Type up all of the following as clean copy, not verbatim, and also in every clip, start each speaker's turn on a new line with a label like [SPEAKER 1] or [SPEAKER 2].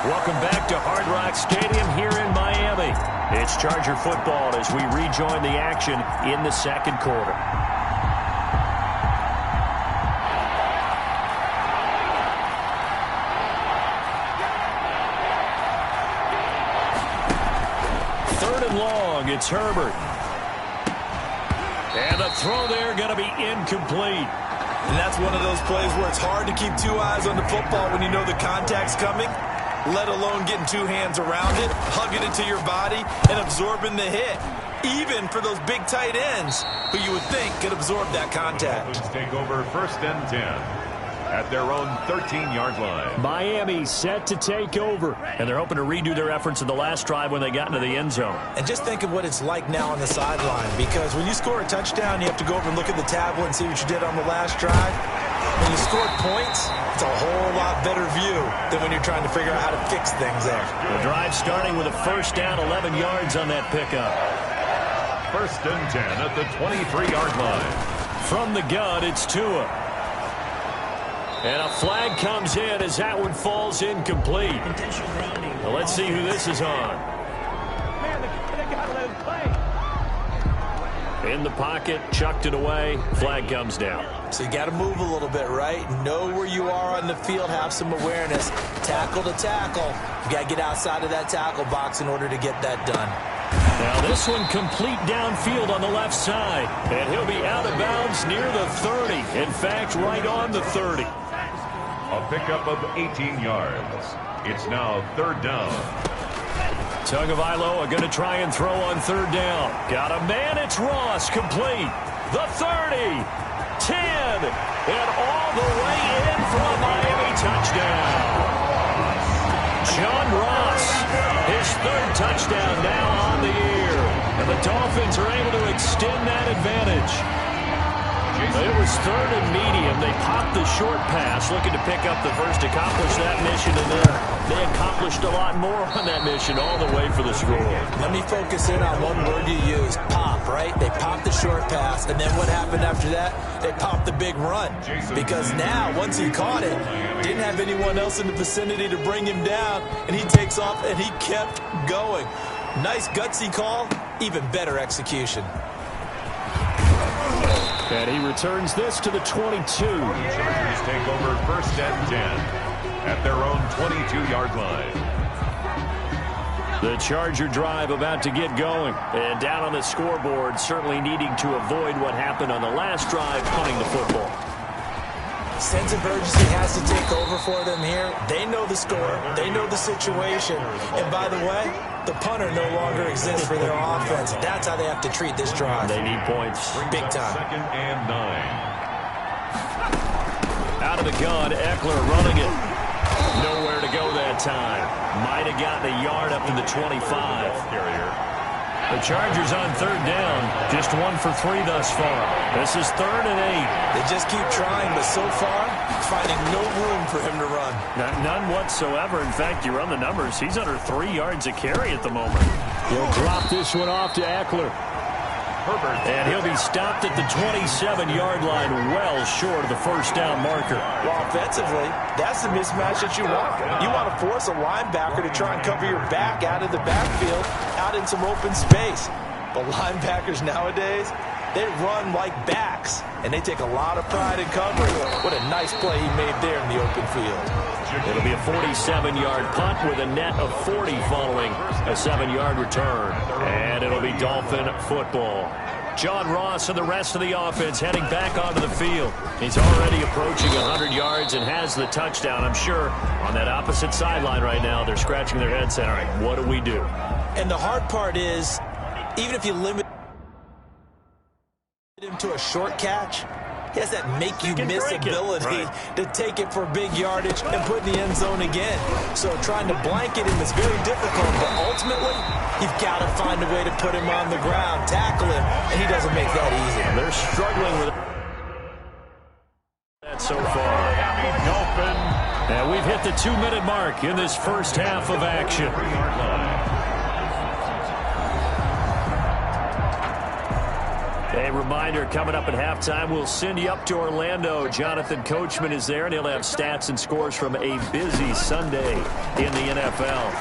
[SPEAKER 1] Welcome back to Hard Rock Stadium here in Miami. It's Charger football as we rejoin the action in the second quarter. Third and long, it's Herbert. And the throw there going to be incomplete.
[SPEAKER 2] And that's one of those plays where it's hard to keep two eyes on the football when you know the contact's coming, let alone getting two hands around it, hugging it to your body, and absorbing the hit. Even for those big tight ends who you would think could absorb that contact.
[SPEAKER 3] Let's take over 1st and 10 at their own 13-yard line.
[SPEAKER 1] Miami set to take over, and they're hoping to redo their efforts in the last drive when they got into the end zone.
[SPEAKER 2] And just think of what it's like now on the sideline, because when you score a touchdown, you have to go over and look at the tablet and see what you did on the last drive. When you score points, it's a whole lot better view than when you're trying to figure out how to fix things there.
[SPEAKER 1] The drive starting with a first down, 11 yards on that pickup.
[SPEAKER 3] 1st and 10 at the 23-yard line.
[SPEAKER 1] From the gun, it's Tua. And a flag comes in as that one falls incomplete. Well, let's see who this is on. In the pocket, chucked it away, flag comes down.
[SPEAKER 2] So you got to move a little bit, right? Know where you are on the field, have some awareness. Tackle to tackle. You got to get outside of that tackle box in order to get that done.
[SPEAKER 1] Now this one complete downfield on the left side. And he'll be out of bounds near the 30. In fact, right on the 30.
[SPEAKER 3] A pickup of 18 yards. It's now 3rd down.
[SPEAKER 1] Tagovailoa going to try and throw on 3rd down. Got a man, it's Ross, complete. The 30, 10, and all the way in for a Miami touchdown. John Ross, his 3rd touchdown now on the year. And the Dolphins are able to extend that advantage. It was 3rd and medium. They popped the short pass, looking to pick up the first, accomplish that mission, and then they accomplished a lot more on that mission all the way for the score.
[SPEAKER 2] Let me focus in on one word you used, pop, right? They popped the short pass, and then what happened after that? They popped the big run. Because now, once he caught it, didn't have anyone else in the vicinity to bring him down, and he takes off, and he kept going. Nice gutsy call, even better execution.
[SPEAKER 1] And he returns this to the 22.
[SPEAKER 3] Chargers take over 1st and 10 at their own 22-yard line.
[SPEAKER 1] The Charger drive about to get going. And down on the scoreboard, certainly needing to avoid what happened on the last drive, punting the football.
[SPEAKER 2] Sense of urgency has to take over for them here. They know the score. They know the situation. And by the way, the punter no longer exists for their offense. That's how they have to treat this drive.
[SPEAKER 1] They need points.
[SPEAKER 2] Big time.
[SPEAKER 3] 2nd and 9.
[SPEAKER 1] Out of the gun, Eckler running it. Nowhere to go that time. Might have gotten a yard up to the 25. The Chargers on 3rd down. Just 1 for 3 thus far. This is 3rd and 8.
[SPEAKER 2] They just keep trying, but so far, finding no room for him to run.
[SPEAKER 1] None whatsoever. In fact, you run the numbers. He's under 3 yards a carry at the moment. He'll drop this one off to Eckler.
[SPEAKER 3] Herbert.
[SPEAKER 1] And he'll be stopped at the 27-yard line, well short of the first down marker.
[SPEAKER 2] Well, offensively, that's the mismatch that you want. You want to force a linebacker to try and cover your back out of the backfield, out in some open space. But linebackers nowadays, they run like backs, and they take a lot of pride in covering. What a nice play he made there in the open field.
[SPEAKER 1] It'll be a 47-yard punt with a net of 40 following a 7-yard return. And it'll be Dolphin football. John Ross and the rest of the offense heading back onto the field. He's already approaching 100 yards and has the touchdown. I'm sure on that opposite sideline right now, they're scratching their heads saying, all right, what do we do?
[SPEAKER 2] And the hard part is, even if you limit him to a short catch, he has that make-you-miss ability to take it for big yardage and put in the end zone again. So trying to blanket him is very difficult, but ultimately, you've got to find a way to put him on the ground, tackle him, and he doesn't make that easy.
[SPEAKER 1] They're struggling with that so far. And we've hit the 2-minute mark in this first half of action. A reminder, coming up at halftime, we'll send you up to Orlando. Jonathan Coachman is there, and he'll have stats and scores from a busy Sunday in the NFL.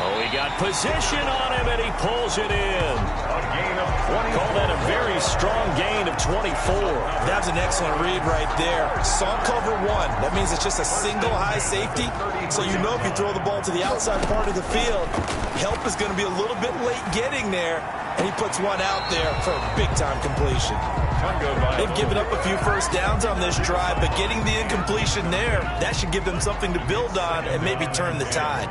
[SPEAKER 1] Oh, he got position on him, and he pulls it in.
[SPEAKER 3] A gain of 20.
[SPEAKER 1] Call that a very strong gain of 24.
[SPEAKER 2] That's an excellent read right there. Saw cover one. That means it's just a single high safety. So you know if you throw the ball to the outside part of the field, help is going to be a little bit late getting there. And he puts one out there for a big-time completion. They've given up a few first downs on this drive, but getting the incompletion there, that should give them something to build on and maybe turn the tide.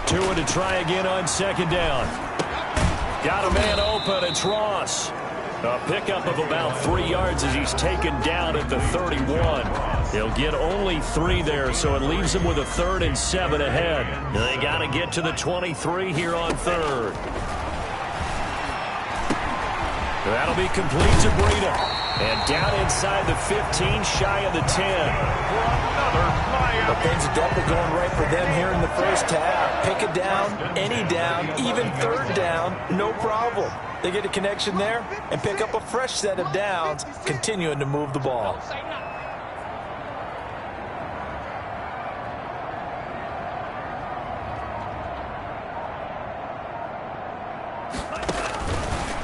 [SPEAKER 1] Tua to try again on second down. Got a man open. It's Ross. A pickup of about 3 yards as he's taken down at the 31. He'll get only 3 there, so it leaves him with a 3rd and 7 ahead. They got to get to the 23 here on 3rd. That'll be complete to Breida. And down inside the 15, shy of the 10.
[SPEAKER 2] But things are definitely going right for them here in the first half. Pick a down, any down, even 3rd down, no problem. They get a connection there and pick up a fresh set of downs, continuing to move the ball.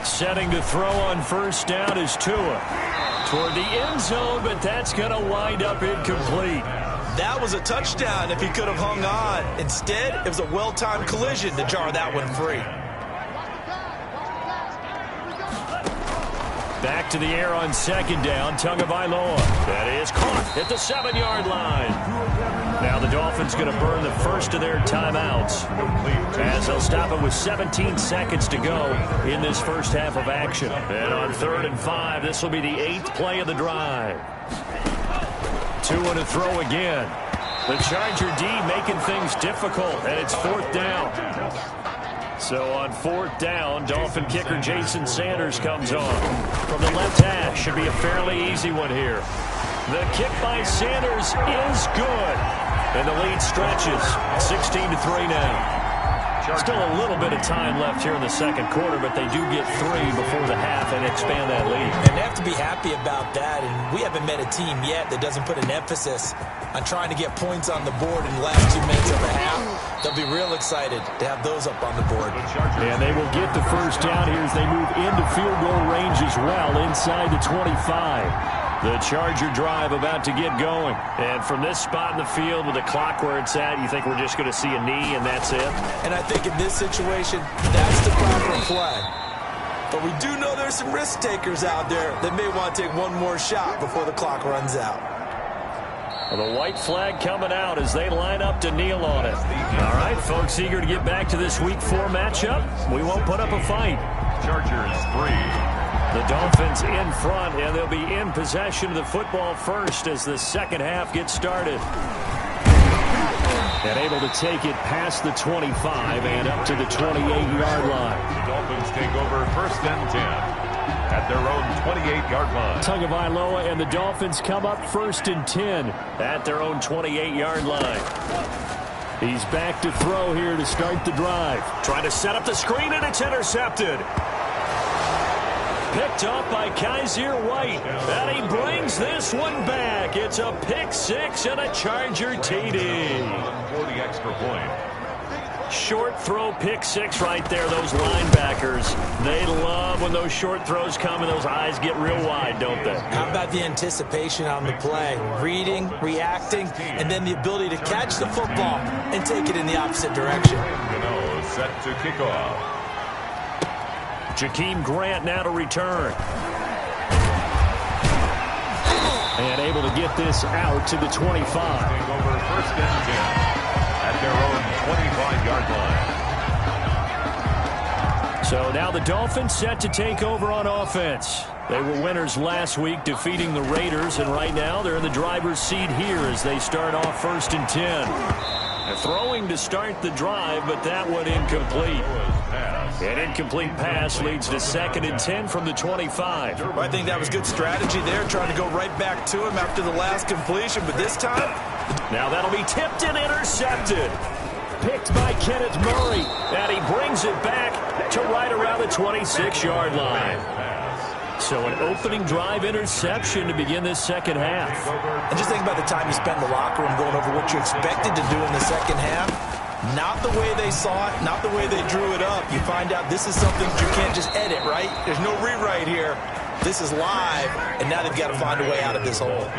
[SPEAKER 1] Setting to throw on first down is Tua. Toward the end zone, but that's going to wind up incomplete.
[SPEAKER 2] That was a touchdown if he could have hung on. Instead, it was a well-timed collision to jar that one free.
[SPEAKER 1] Back to the air on second down, Tagovailoa. That is caught at the 7-yard line. Now the Dolphins going to burn the first of their timeouts as they'll stop it with 17 seconds to go in this first half of action. And on 3rd and 5, this will be the 8th play of the drive. Tua to throw again. The Charger D making things difficult, and it's 4th down. So on 4th down, Dolphin kicker Jason Sanders comes on. From the left hash, should be a fairly easy one here. The kick by Sanders is good. And the lead stretches 16-3 now. Still a little bit of time left here in the second quarter, but they do get 3 before the half and expand that lead.
[SPEAKER 2] And they have to be happy about that, and we haven't met a team yet that doesn't put an emphasis on trying to get points on the board in the last 2 minutes of the half. They'll be real excited to have those up on the board.
[SPEAKER 1] And they will get the first down here as they move into field goal range as well, inside the 25. The Charger drive about to get going. And from this spot in the field with the clock where it's at, you think we're just going to see a knee and that's it?
[SPEAKER 2] And I think in this situation, that's the proper play. But we do know there's some risk takers out there that may want to take one more shot before the clock runs out.
[SPEAKER 1] Well, the white flag coming out as they line up to kneel on it. All right, folks, eager to get back to this Week 4 matchup. We won't put up a fight.
[SPEAKER 3] Chargers 3.
[SPEAKER 1] The Dolphins in front, and they'll be in possession of the football first as the second half gets started. And able to take it past the 25 and up to the 28-yard line.
[SPEAKER 3] The Dolphins take over 1st and 10 at their own 28-yard line.
[SPEAKER 1] Tagovailoa and the Dolphins come up 1st and 10 at their own 28-yard line. He's back to throw here to start the drive. Trying to set up the screen, and it's intercepted. Picked up by Kaiser White. And he brings this one back. It's a pick 6 and a Charger TD.
[SPEAKER 3] For the extra point.
[SPEAKER 1] Short throw pick 6 right there. Those linebackers, they love when those short throws come and those eyes get real wide, don't they?
[SPEAKER 2] How about the anticipation on the play? Reading, reacting, and then the ability to catch the football and take it in the opposite direction.
[SPEAKER 3] Set to kick off.
[SPEAKER 1] Jakeem Grant now to return. And able to get this out to the 25.
[SPEAKER 3] Take over 1st and 10 at their own 25-yard line.
[SPEAKER 1] So now the Dolphins set to take over on offense. They were winners last week, defeating the Raiders, and right now they're in the driver's seat here as they start off 1st and 10. Throwing to start the drive, but that one incomplete. An incomplete pass leads to 2nd and 10 from the 25.
[SPEAKER 2] I think that was good strategy there, trying to go right back to him after the last completion, but this time...
[SPEAKER 1] Now that'll be tipped and intercepted. picked by Kenneth Murray, and he brings it back to right around the 26-yard line. So an opening drive interception to begin this second half.
[SPEAKER 2] And just think about the time you spent in the locker room going over what you expected to do in the second half. Not the way they saw it, not the way they drew it up. You find out this is something that you can't just edit, right? There's no rewrite here. This is live, and now they've got to find a way out of this hole.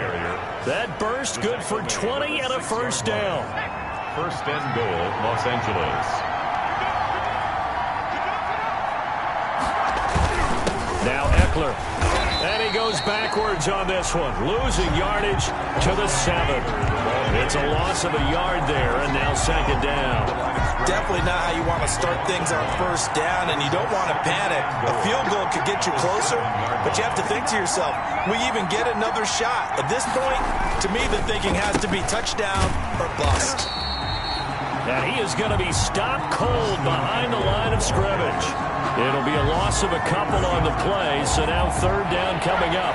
[SPEAKER 1] That burst good for 20 and a first down.
[SPEAKER 3] First and goal, Los Angeles.
[SPEAKER 1] Now Eckler. And he goes backwards on this one, losing yardage to the 7. It's a loss of a yard there, and now second down.
[SPEAKER 2] Definitely not how you want to start things on first down, and you don't want to panic. A field goal could get you closer, but you have to think to yourself, we even get another shot. At this point, to me, the thinking has to be touchdown or bust.
[SPEAKER 1] And he is going to be stopped cold behind the line of scrimmage. It'll be a loss of a couple on the play, so now third down coming up.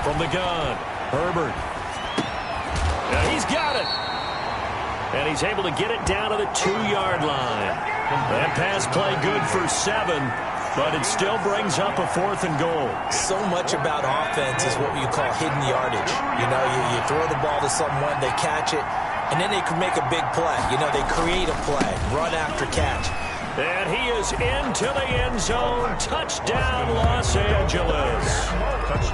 [SPEAKER 1] From the gun, Herbert. And he's got it. And he's able to get it down to the 2-yard line. That pass play good for 7. But it still brings up a 4th and goal.
[SPEAKER 2] So much about offense is what you call hidden yardage. You know, you throw the ball to someone, they catch it, and then they can make a big play. You know, they create a play, run after catch.
[SPEAKER 1] And he is into the end zone. Touchdown, Los Angeles.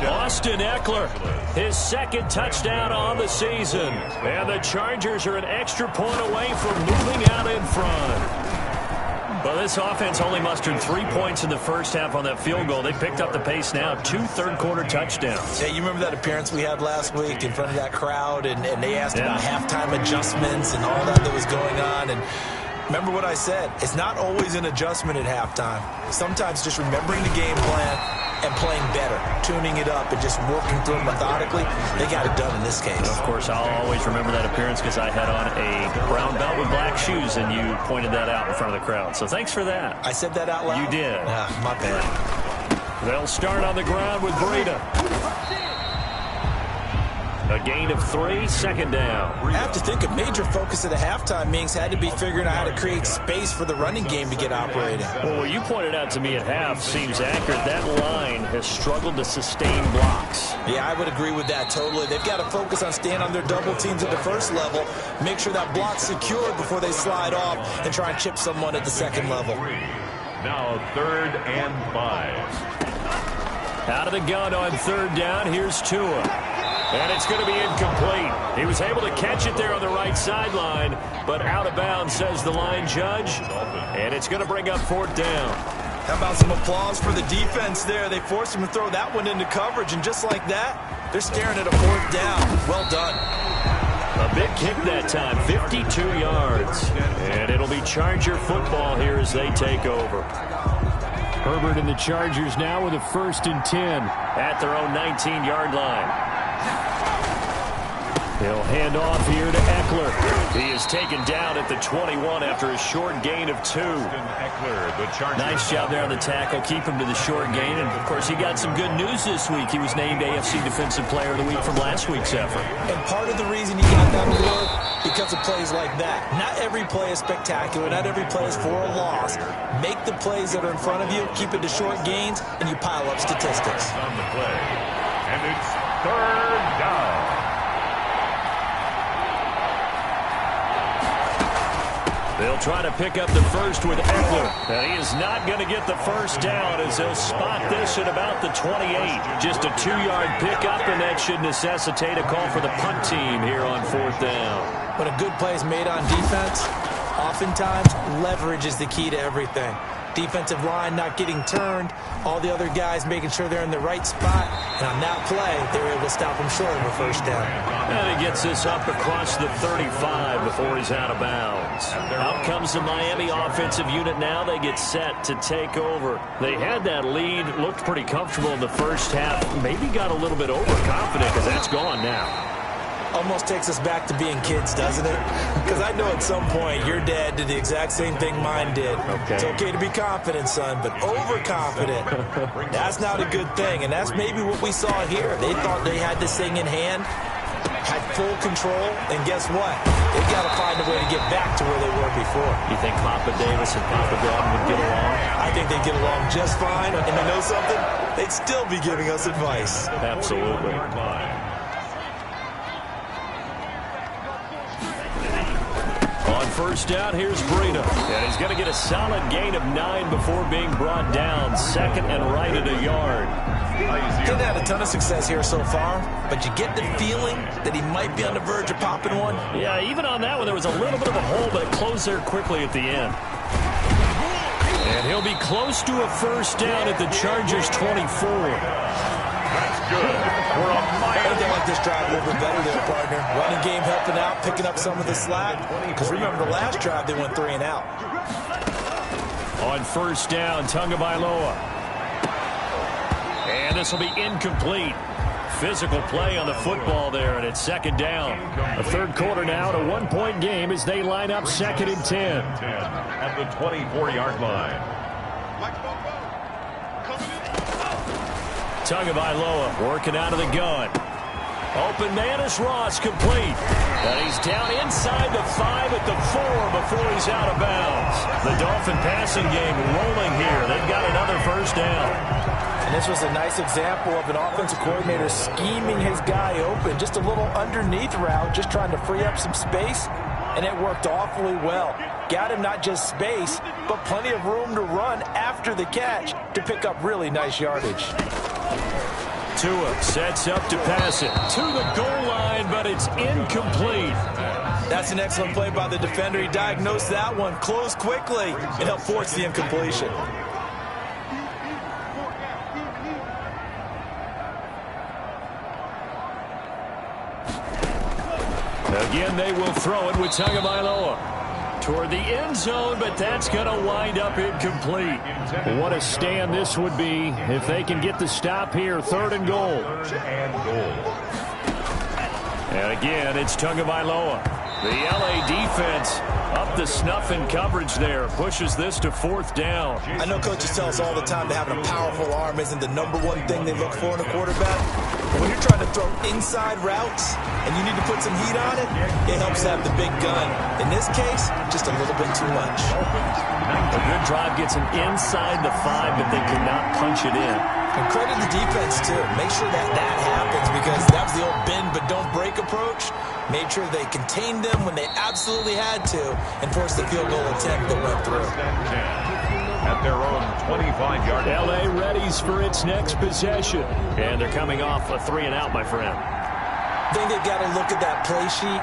[SPEAKER 1] Austin Eckler, his second touchdown on the season. And the Chargers are an extra point away from moving out in front. Well, this offense only mustered 3 points in the first half on that field goal. They picked up the pace now, 2 third-quarter touchdowns.
[SPEAKER 2] Yeah, you remember that appearance we had last week in front of that crowd, and they asked about halftime adjustments and all that was going on. And remember what I said, it's not always an adjustment at halftime. Sometimes just remembering the game plan and playing better, tuning it up and just working through it methodically. They got it done in this case.
[SPEAKER 1] Of course, I'll always remember that appearance because I had on a brown belt with black shoes, and you pointed that out in front of the crowd. So thanks for that.
[SPEAKER 2] I said that out loud?
[SPEAKER 1] You did.
[SPEAKER 2] My bad.
[SPEAKER 1] They'll start on the ground with Breida. A gain of 3, second down.
[SPEAKER 2] I have to think a major focus of the halftime meetings had to be figuring out how to create space for the running game to get operating.
[SPEAKER 1] Well, what you pointed out to me at half seems accurate. That line has struggled to sustain blocks.
[SPEAKER 2] Yeah, I would agree with that totally. They've got to focus on staying on their double teams at the first level, make sure that block's secured before they slide off and try and chip someone at the second level.
[SPEAKER 3] Now 3rd and 5.
[SPEAKER 1] Out of the gun on third down, here's Tua. And it's going to be incomplete. He was able to catch it there on the right sideline, but out of bounds, says the line judge. And it's going to bring up 4th down.
[SPEAKER 2] How about some applause for the defense there? They forced him to throw that one into coverage, and just like that, they're staring at a 4th down. Well done.
[SPEAKER 1] A big kick that time, 52 yards. And it'll be Charger football here as they take over. Herbert and the Chargers now with a 1st and 10 at their own 19-yard line. He'll hand off here to Eckler. He is taken down at the 21 after a short gain of 2. Nice job there on the tackle. Keep him to the short gain. And, of course, he got some good news this week. He was named AFC Defensive Player of the Week from last week's effort.
[SPEAKER 2] And part of the reason he got that award, because of plays like that. Not every play is spectacular. Not every play is for a loss. Make the plays that are in front of you, keep it to short gains, and you pile up statistics.
[SPEAKER 3] On the play. And it's 3rd down.
[SPEAKER 1] They'll try to pick up the first with Eckler. And he is not going to get the first down as they'll spot this at about the 28. Just a 2-yard pickup, and that should necessitate a call for the punt team here on 4th down.
[SPEAKER 2] When a good play is made on defense, oftentimes leverage is the key to everything. Defensive line not getting turned, all the other guys making sure they're in the right spot, and on that play, they were able to stop him short of a first down.
[SPEAKER 1] And he gets this up across the 35 before he's out of bounds. Out comes the Miami offensive unit now. They get set to take over. They had that lead, looked pretty comfortable in the first half, maybe got a little bit overconfident because that's gone now.
[SPEAKER 2] Almost takes us back to being kids, doesn't it? Because I know at some point your dad did the exact same thing mine did.
[SPEAKER 1] Okay.
[SPEAKER 2] It's okay to be confident, son, but overconfident, that's not a good thing. And that's maybe what we saw here. They thought they had this thing in hand, had full control, and guess what? They got to find a way to get back to where they were before.
[SPEAKER 1] You think Papa Davis and Papa Gordon would get along?
[SPEAKER 2] I think they'd get along just fine, and you know something? They'd still be giving us advice.
[SPEAKER 1] Absolutely. On first down, here's Breida. And he's going to get a solid gain of 9 before being brought down. Second and right at a yard.
[SPEAKER 2] Didn't have a ton of success here so far, but you get the feeling that he might be on the verge of popping one.
[SPEAKER 1] Yeah, even on that one, there was a little bit of a hole, but it closed there quickly at the end. And he'll be close to a first down at the Chargers' 24.
[SPEAKER 3] That's good.
[SPEAKER 2] I think they like this drive a little bit better there, partner. Running game helping out, picking up some of the slack. Because remember, the last drive, they went 3 and out.
[SPEAKER 1] On first down, Tagovailoa. And this will be incomplete. Physical play on the football there, and it's second down. The third quarter now, a 1-point game as they line up second and 10.
[SPEAKER 3] At the 24-yard line.
[SPEAKER 1] Tagovailoa working out of the gun. Open man is Ross, complete. And he's down inside the 5 at the 4 before he's out of bounds. The Dolphin passing game rolling here. They've got another first down.
[SPEAKER 2] And this was a nice example of an offensive coordinator scheming his guy open. Just a little underneath route, just trying to free up some space. And it worked awfully well. Got him not just space, but plenty of room to run after the catch to pick up really nice yardage.
[SPEAKER 1] Tua sets up to pass it to the goal line, but it's incomplete.
[SPEAKER 2] That's an excellent play by the defender. He diagnosed that one, closed quickly, and helped force the incompletion.
[SPEAKER 1] Again, they will throw it with Tagovailoa toward the end zone, but that's going to wind up incomplete. What a stand this would be if they can get the stop here. Third and goal. And again, it's Tagovailoa. The LA defense up the snuff in coverage there. Pushes this to fourth down.
[SPEAKER 2] I know coaches tell us all the time that having a powerful arm isn't the #1 thing they look for in a quarterback. But when you're trying to throw inside routes and you need to put some heat on it, it helps have the big gun. In this case, just a little bit too much.
[SPEAKER 1] A good drive gets them inside the 5, but they cannot punch it in.
[SPEAKER 2] And credit the defense, too. Make sure that happens, because that was the old bend but don't break approach. Made sure they contained them when they absolutely had to and forced the field goal attempt that went through.
[SPEAKER 3] At their own 25-yard line.
[SPEAKER 1] LA readies for its next possession. And they're coming off a 3 and out, my friend.
[SPEAKER 2] I think they've got to look at that play sheet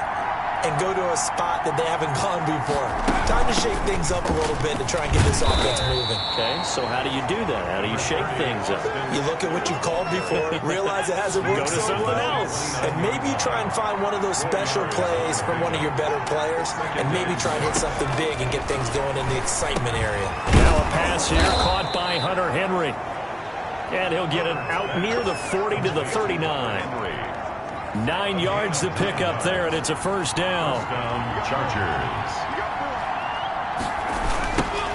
[SPEAKER 2] and go to a spot that they haven't gone before. Time to shake things up a little bit to try and get this offense moving.
[SPEAKER 1] Okay, so how do you do that? How do you shake things up?
[SPEAKER 2] You look at what you called before, realize it hasn't worked
[SPEAKER 1] Go to
[SPEAKER 2] so
[SPEAKER 1] something
[SPEAKER 2] well,
[SPEAKER 1] else.
[SPEAKER 2] and maybe try and find one of those special plays from one of your better players, and maybe try and hit something big and get things going in the excitement area.
[SPEAKER 1] Now a pass here caught by Hunter Henry. And he'll get it out near the 40 to the 39. 9 yards to pick up there, and it's a first down.
[SPEAKER 3] Chargers.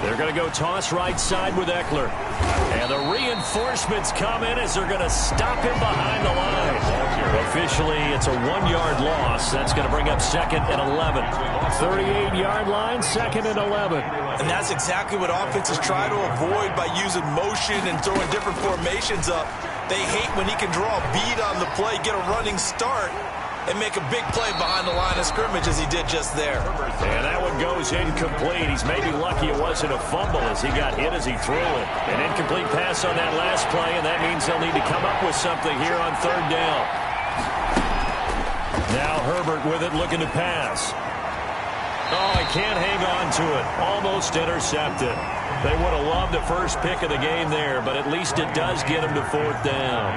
[SPEAKER 1] They're going to go toss right side with Eckler. And the reinforcements come in as they're going to stop him behind the line. Officially, it's a 1-yard loss. That's going to bring up second and 11. 38-yard line, second and 11.
[SPEAKER 2] And that's exactly what offenses try to avoid by using motion and throwing different formations up. They hate when he can draw a bead on the play, get a running start, and make a big play behind the line of scrimmage as he did just there.
[SPEAKER 1] And that one goes incomplete. He's maybe lucky it wasn't a fumble as he got hit as he threw it. An incomplete pass on that last play, and that means they'll need to come up with something here on third down. Now Herbert with it, looking to pass. Oh, he can't hang on to it. Almost intercepted. They would have loved the first pick of the game there, but at least it does get him to fourth down.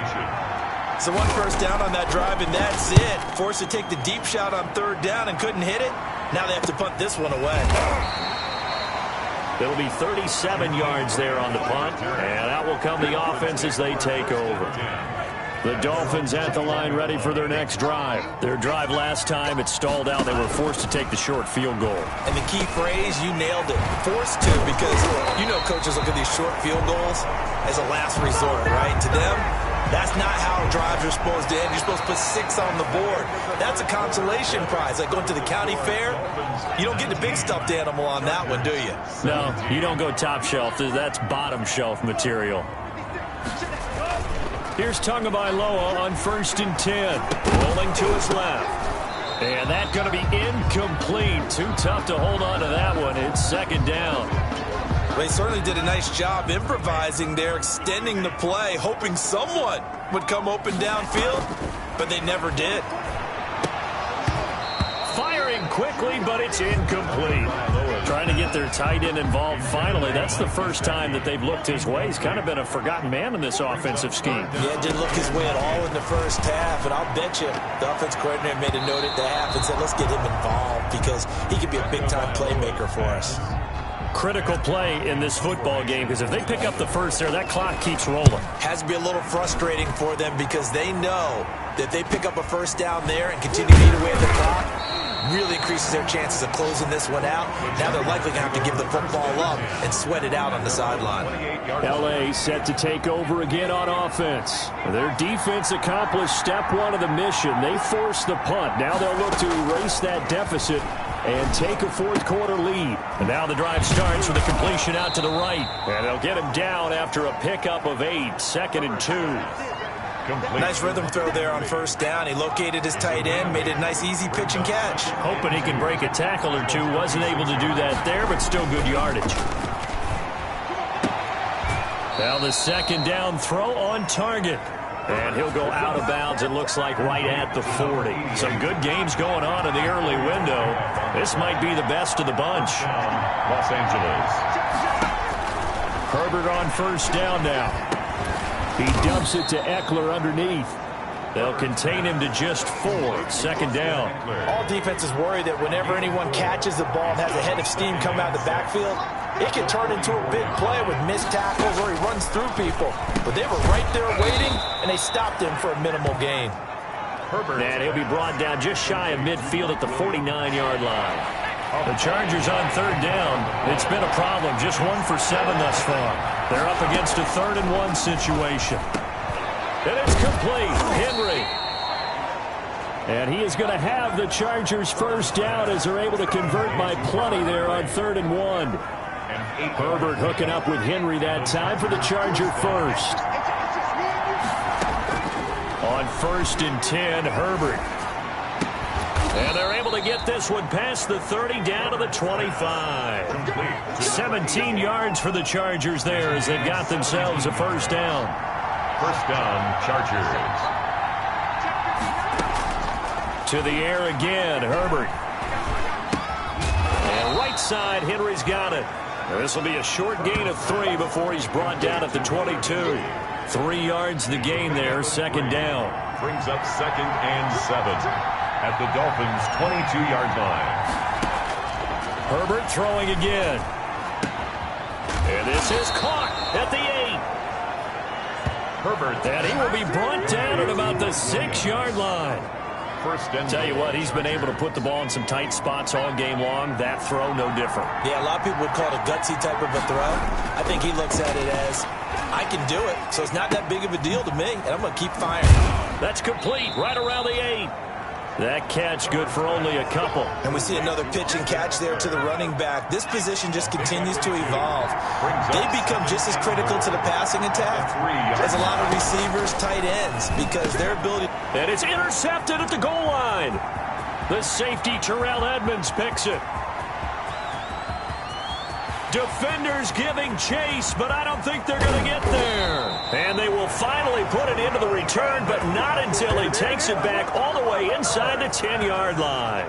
[SPEAKER 2] So one first down on that drive, and that's it. Forced to take the deep shot on third down and couldn't hit it. Now they have to punt this one away.
[SPEAKER 1] It'll be 37 yards there on the punt, and out will come the offense as they take over. The Dolphins at the line ready for their next drive. Their drive last time, it stalled out. They were forced to take the short field goal.
[SPEAKER 2] And the key phrase, you nailed it. Forced to, because you know coaches look at these short field goals as a last resort, right? To them, that's not how drives are supposed to end. You're supposed to put 6 on the board. That's a consolation prize. Like going to the county fair, you don't get the big stuffed animal on that one, do you?
[SPEAKER 1] No, you don't go top shelf. That's bottom shelf material. Here's Tagovailoa on 1st and 10. Rolling to his left. And that's going to be incomplete. Too tough to hold on to that one. It's 2nd down.
[SPEAKER 2] Well, they certainly did a nice job improvising there, extending the play, hoping someone would come open downfield, but they never did.
[SPEAKER 1] Firing quickly, but it's incomplete. Trying to get their tight end involved finally. That's the first time that they've looked his way. He's kind of been a forgotten man in this offensive scheme.
[SPEAKER 2] Yeah, didn't look his way at all in the first half, and I'll bet you the offense coordinator made a note at the half and said, let's get him involved because he could be a big-time playmaker for us.
[SPEAKER 1] Critical play in this football game because if they pick up the first there, that clock keeps rolling.
[SPEAKER 2] Has to be a little frustrating for them because they know that they pick up a first down there and continue to eat away at the clock, really increases their chances of closing this one out. Now they're likely going to have to give the football up and sweat it out on the sideline.
[SPEAKER 1] L.A. set to take over again on offense. Their defense accomplished step 1 of the mission. They forced the punt. Now they'll look to erase that deficit and take a 4th quarter lead. And now the drive starts with a completion out to the right. And they'll get him down after a pickup of 8, 2nd and 2.
[SPEAKER 2] Nice rhythm throw there on 1st down. He located his tight end, made it a nice easy pitch and catch.
[SPEAKER 1] Hoping he can break a tackle or two. Wasn't able to do that there, but still good yardage. Now the 2nd down throw on target. And he'll go out of bounds, it looks like, right at the 40. Some good games going on in the early window. This might be the best of the bunch.
[SPEAKER 3] Los Angeles.
[SPEAKER 1] Herbert on 1st down now. He dumps it to Eckler underneath. They'll contain him to just 4, 2nd down.
[SPEAKER 2] All defenses worry that whenever anyone catches the ball and has a head of steam come out of the backfield, it can turn into a big play with missed tackles or he runs through people. But they were right there waiting, and they stopped him for a minimal gain.
[SPEAKER 1] Herbert. And he'll be brought down just shy of midfield at the 49-yard line. The Chargers on 3rd down. It's been a problem. Just 1 for 7 thus far. They're up against a 3rd and 1 situation. And it's complete. Henry. And he is going to have the Chargers 1st down as they're able to convert by plenty there on 3rd and 1. Herbert hooking up with Henry that time for the Charger 1st. On 1st and 10, Herbert. And they're able to get this one past the 30 down to the 25. 17 yards for the Chargers there as they've got themselves a 1st down.
[SPEAKER 3] 1st down, Chargers.
[SPEAKER 1] To the air again, Herbert. And right side, Henry's got it. This will be a short gain of 3 before he's brought down at the 22. 3 yards the gain there, 2nd down.
[SPEAKER 3] Brings up 2nd and 7 at the Dolphins' 22-yard line.
[SPEAKER 1] Herbert throwing again. And this is caught at the 8.
[SPEAKER 3] Herbert.
[SPEAKER 1] And he will be brought down at about the 6-yard line.
[SPEAKER 3] 1st and
[SPEAKER 1] Tell you what, he's been able to put the ball in some tight spots all game long. That throw, no different.
[SPEAKER 2] Yeah, a lot of people would call it a gutsy type of a throw. I think he looks at it as, I can do it, so it's not that big of a deal to me, and I'm going to keep firing.
[SPEAKER 1] That's complete, right around the 8. That catch good for only a couple.
[SPEAKER 2] And we see another pitch and catch there to the running back. This position just continues to evolve. They become just as critical to the passing attack as a lot of receivers, tight ends, because their ability...
[SPEAKER 1] And it's intercepted at the goal line. The safety, Terrell Edmonds, picks it. Defenders giving chase, but I don't think they're going to get there. And they will finally put it into the return, but not until he takes it back all the way inside the 10-yard line.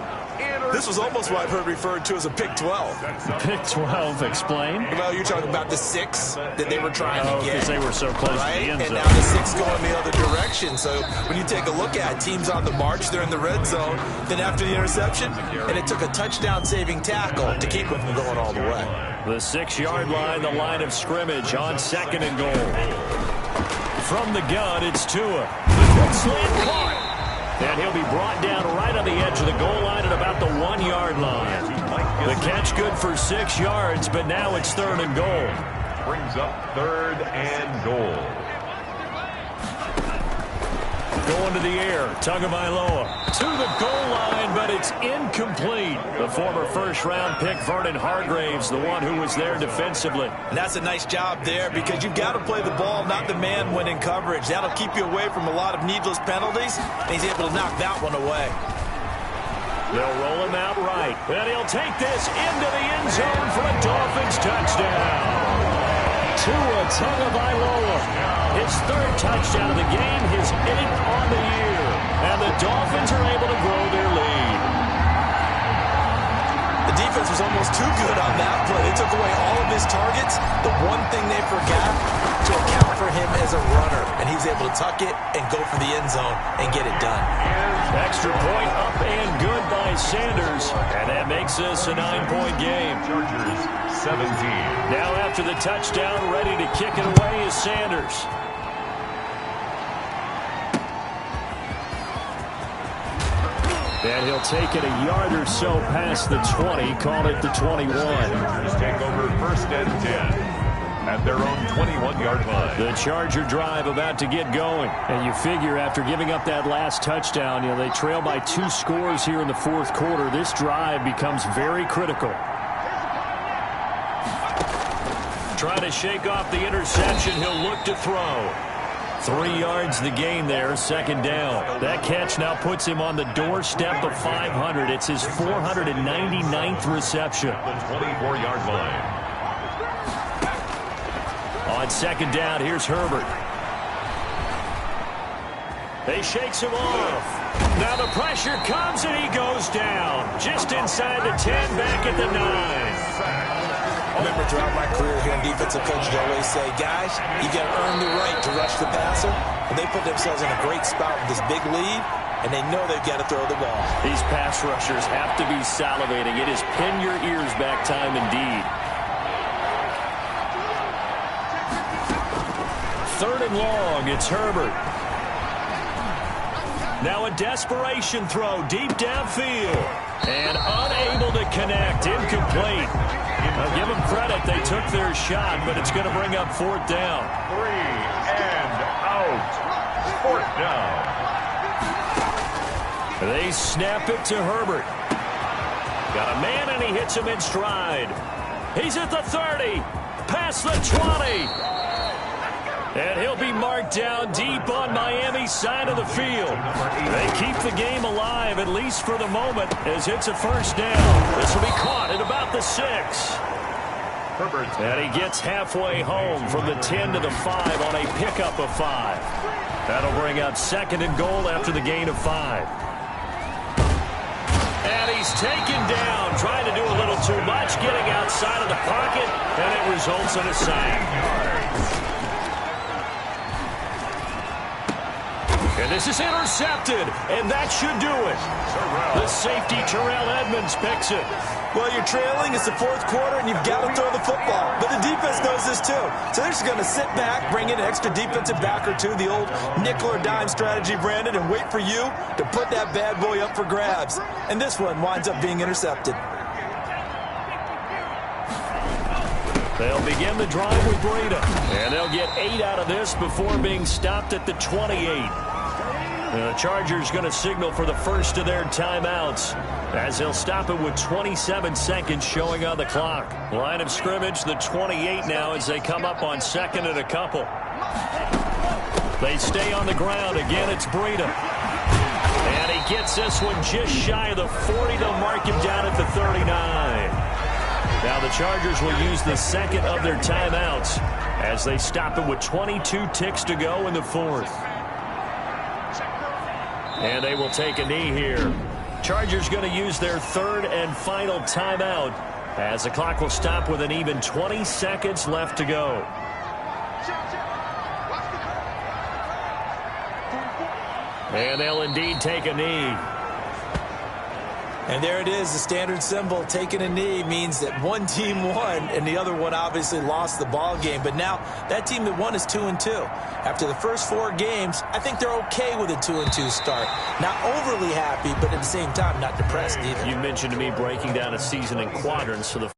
[SPEAKER 2] This was almost what I've heard referred to as a pick 12.
[SPEAKER 1] Pick 12, explain.
[SPEAKER 2] Well, you're talking about the 6 that they were trying to get.
[SPEAKER 1] Because they were so close to the end zone.
[SPEAKER 2] And now the 6 going the other direction. So when you take a look at teams on the march, they're in the red zone. Then after the interception, and it took a touchdown-saving tackle to keep them from going all the way.
[SPEAKER 1] The 6-yard line, the line of scrimmage on 2nd and goal. From the gun, it's Tua. Good slant caught. And he'll be brought down right on the edge of the goal line at about the 1-yard line. The catch good for 6 yards, but now it's 3rd and goal.
[SPEAKER 3] Brings up 3rd and goal.
[SPEAKER 1] Going to the air, Tagovailoa to the goal line, but it's incomplete. The former first-round pick, Vernon Hargreaves, the one who was there defensively.
[SPEAKER 2] And that's a nice job there because you've got to play the ball, not the man when in coverage. That'll keep you away from a lot of needless penalties, and he's able to knock that one away.
[SPEAKER 1] They'll roll him out right, and he'll take this into the end zone for a Dolphins touchdown. Tua Tagovailoa, his 3rd touchdown of the game, his 8th on the year. And the Dolphins are able to grow their lead.
[SPEAKER 2] The defense was almost too good on that play. They took away all of his targets. The one thing they forgot to account for him as a runner. And he's able to tuck it and go for the end zone and get it done.
[SPEAKER 1] Extra point up and good by Sanders. And that makes this a 9-point game.
[SPEAKER 3] Chargers 17.
[SPEAKER 1] Now after the touchdown, ready to kick it away is Sanders. And he'll take it a yard or so past the 20, call it the 21.
[SPEAKER 3] Chargers take over 1st and 10 at their own 21-yard line.
[SPEAKER 1] The Charger drive about to get going. And you figure after giving up that last touchdown, they trail by 2 scores here in the 4th quarter. This drive becomes very critical. Trying to shake off the interception. He'll look to throw. 3 yards the gain there, 2nd down. That catch now puts him on the doorstep of 500. It's his 499th reception.
[SPEAKER 3] The 24-yard line.
[SPEAKER 1] On 2nd down, here's Herbert. They shakes him off. Now the pressure comes and he goes down. Just inside the 10, back at the 9.
[SPEAKER 2] I remember throughout my career here in defensive coaches always say, guys, you got to earn the right to rush the passer. And they put themselves in a great spot with this big lead, and they know they've got to throw the ball.
[SPEAKER 1] These pass rushers have to be salivating. It is pin your ears back time indeed. 3rd and long, it's Herbert. Now a desperation throw deep downfield. And unable to connect, incomplete. I'll give them credit, they took their shot, but it's going to bring up 4th down.
[SPEAKER 3] 3 and out. 4th down.
[SPEAKER 1] They snap it to Herbert. Got a man and he hits him in stride. He's at the 30, past the 20. And he'll be marked down deep on Miami's side of the field. They keep the game alive, at least for the moment, as it's a 1st down. This will be caught at about the 6.
[SPEAKER 3] Herbert.
[SPEAKER 1] And he gets halfway home from the 10 to the 5 on a pickup of 5. That'll bring up 2nd and goal after the gain of 5. And he's taken down, trying to do a little too much, getting outside of the pocket, and it results in a sack. And this is intercepted, and that should do it. The safety, Terrell Edmonds, picks it.
[SPEAKER 2] Well, you're trailing. It's the 4th quarter, and you've got to throw the football. But the defense knows this, too. So they're just going to sit back, bring in an extra defensive back or two, the old nickel or dime strategy, Brandon, and wait for you to put that bad boy up for grabs. And this one winds up being intercepted.
[SPEAKER 1] They'll begin the drive with Breida. And they'll get 8 out of this before being stopped at the 28. The Chargers going to signal for the first of their timeouts as they'll stop it with 27 seconds showing on the clock. Line of scrimmage, the 28 now as they come up on 2nd and a couple. They stay on the ground. Again, it's Breida. And he gets this one just shy of the 40. They'll mark him down at the 39. Now the Chargers will use the 2nd of their timeouts as they stop it with 22 ticks to go in the 4th. And they will take a knee here. Chargers going to use their 3rd and final timeout as the clock will stop with an even 20 seconds left to go. And they'll indeed take a knee.
[SPEAKER 2] And there it is, the standard symbol. Taking a knee means that one team won, and the other one obviously lost the ball game. But now that team that won is 2-2. After the first 4 games, I think they're okay with a 2-2 start. Not overly happy, but at the same time, not depressed either.
[SPEAKER 1] You mentioned to me breaking down a season in quadrants, so the